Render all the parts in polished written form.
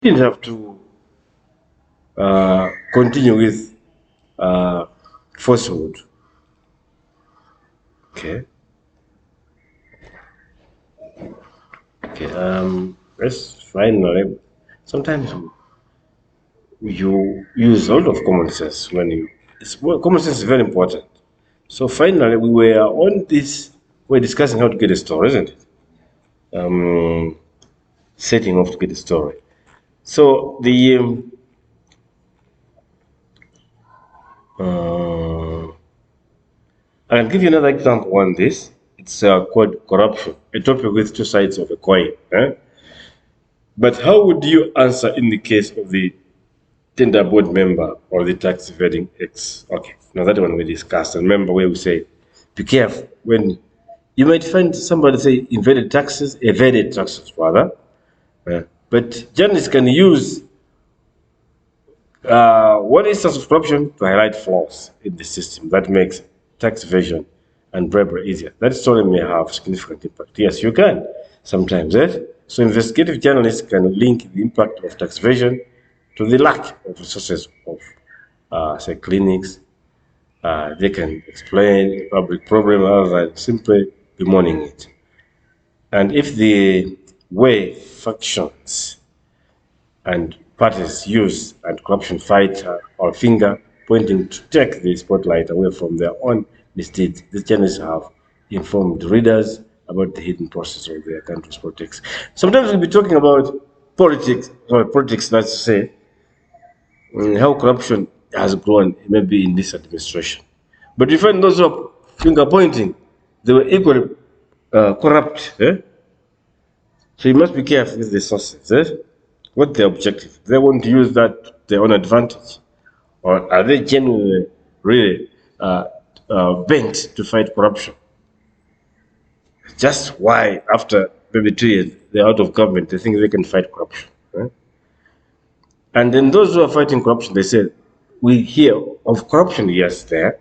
didn't have to continue with uh, falsehood. Okay. Okay. Let's finally. Sometimes you use a lot of common sense when you. Common sense is very important. So finally, we were on this. We're discussing how to get a story, isn't it? Um, Setting off to get a story. So the I'll give you another example on this. It's called corruption, a topic with two sides of a coin. But how would you answer in the case of the tender board member or the tax evading X? Okay, now that one we discussed. And remember where we say, be careful when you might find somebody say evaded taxes rather. But journalists can use one instance of corruption to highlight flaws in the system that makes tax evasion and bribery easier. That story may have significant impact. Yes, you can sometimes. So investigative journalists can link the impact of tax evasion to the lack of resources of, say, clinics. They can explain the public problem rather than simply bemoaning it. And if the way functions and parties use and corruption fight or finger pointing to take the spotlight away from their own misdeeds. These journalists have informed readers about the hidden process of their country's politics. Sometimes we'll be talking about politics, let's say, how corruption has grown maybe in this administration. But you find those who are finger pointing, they were equally corrupt. So you must be careful with the sources. What their objective? They want to use that to their own advantage, or are they genuinely, really bent to fight corruption? Just why, after maybe 2 years, they're out of government, they think they can fight corruption. And then those who are fighting corruption, they say, we hear of corruption, yes, there,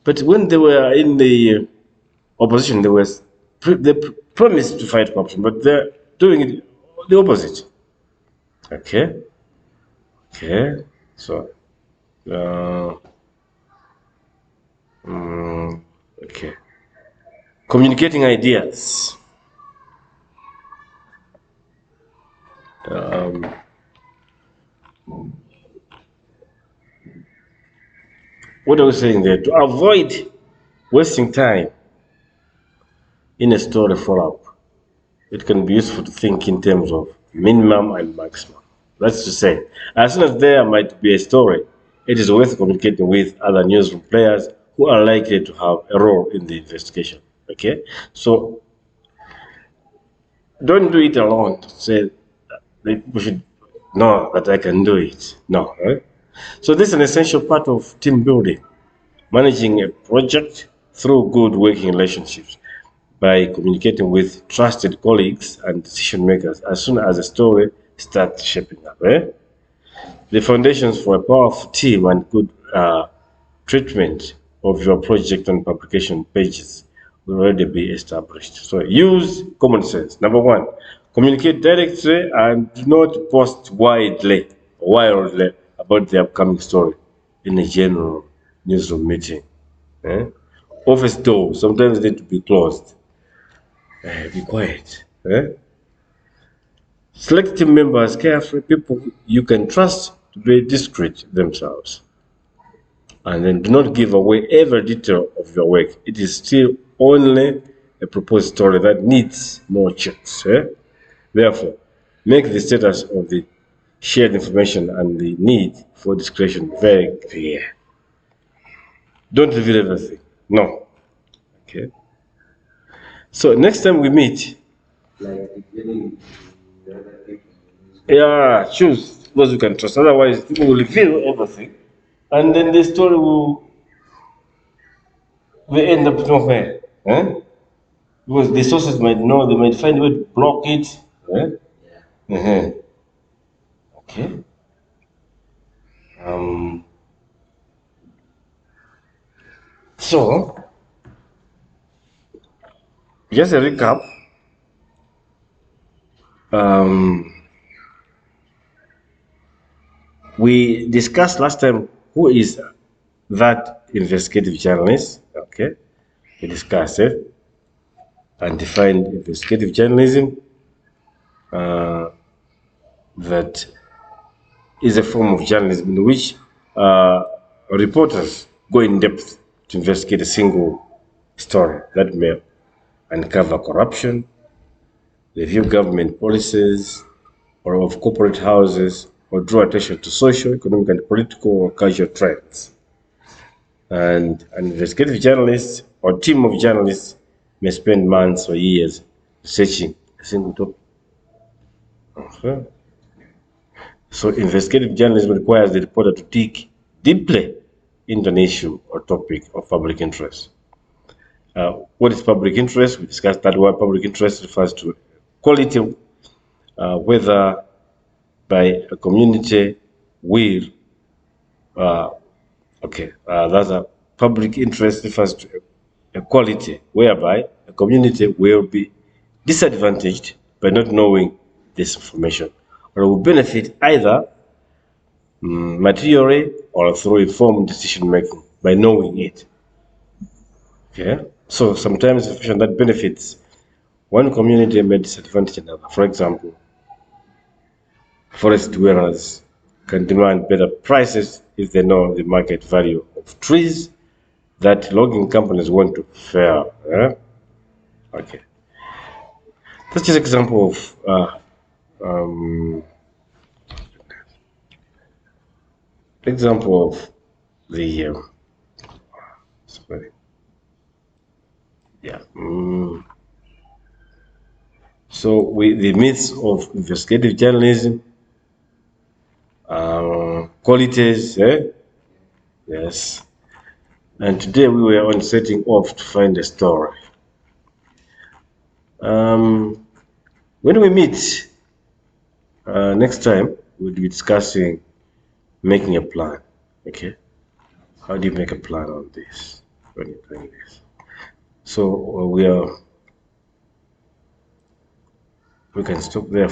but when they were in the opposition, they promised to fight corruption, but they're doing it the opposite. Okay. Okay, so, uh, okay. Communicating ideas. What I was saying there, to avoid wasting time in a story follow-up, it can be useful to think in terms of minimum and maximum. That's to say, as soon as there might be a story, it is worth communicating with other newsroom players who are likely to have a role in the investigation. Okay, so don't do it alone. Say we should know that I can do it. No, right? So this is an essential part of team building, managing a project through good working relationships by communicating with trusted colleagues and decision makers as soon as a story starts shaping up. The foundations for a powerful team and good treatment of your project and publication pages will already be established. So use common sense. Number one, communicate directly and do not post wildly about the upcoming story in a general newsroom meeting. eh? Office doors sometimes need to be closed. Be quiet. Select team members carefully, people you can trust to be discreet themselves. And then do not give away every detail of your work. It is still only a proposed story that needs more checks. Therefore, make the status of the shared information and the need for discretion very clear. Don't reveal everything. No. Okay. So next time we meet, yeah, choose those you can trust. Otherwise, people will reveal everything, and then the story will end up nowhere. Because the sources might know, they might find a way to block it. Eh? Uh-huh. Okay. Um, so, just a recap. Um, We discussed last time who is that investigative journalist. Okay, we discussed it and defined investigative journalism, that is a form of journalism in which uh, reporters go in depth to investigate a single story that may uncover corruption, review government policies or of corporate houses, or draw attention to social, economic, and political or cultural trends. And an investigative journalist or team of journalists may spend months or years researching a single topic. Okay. So investigative journalism requires the reporter to dig deeply into an issue or topic of public interest. What is public interest? We discussed that word. Public interest refers to quality, whether by a community will, that's a public interest refers to a quality whereby a community will be disadvantaged by not knowing this information, or will benefit either materially or through informed decision making by knowing it. Okay, so sometimes information that benefits one community may disadvantage another. For example, forest dwellers can demand better prices if they know the market value of trees that logging companies want to fell. Okay, that's just an example of the sorry, yeah. So the myths of investigative journalism, qualities, yes. And today we were on setting off to find a story. Um, when we meet next time, we'll be discussing making a plan. Okay, how do you make a plan on this when you're doing this? So we can stop there.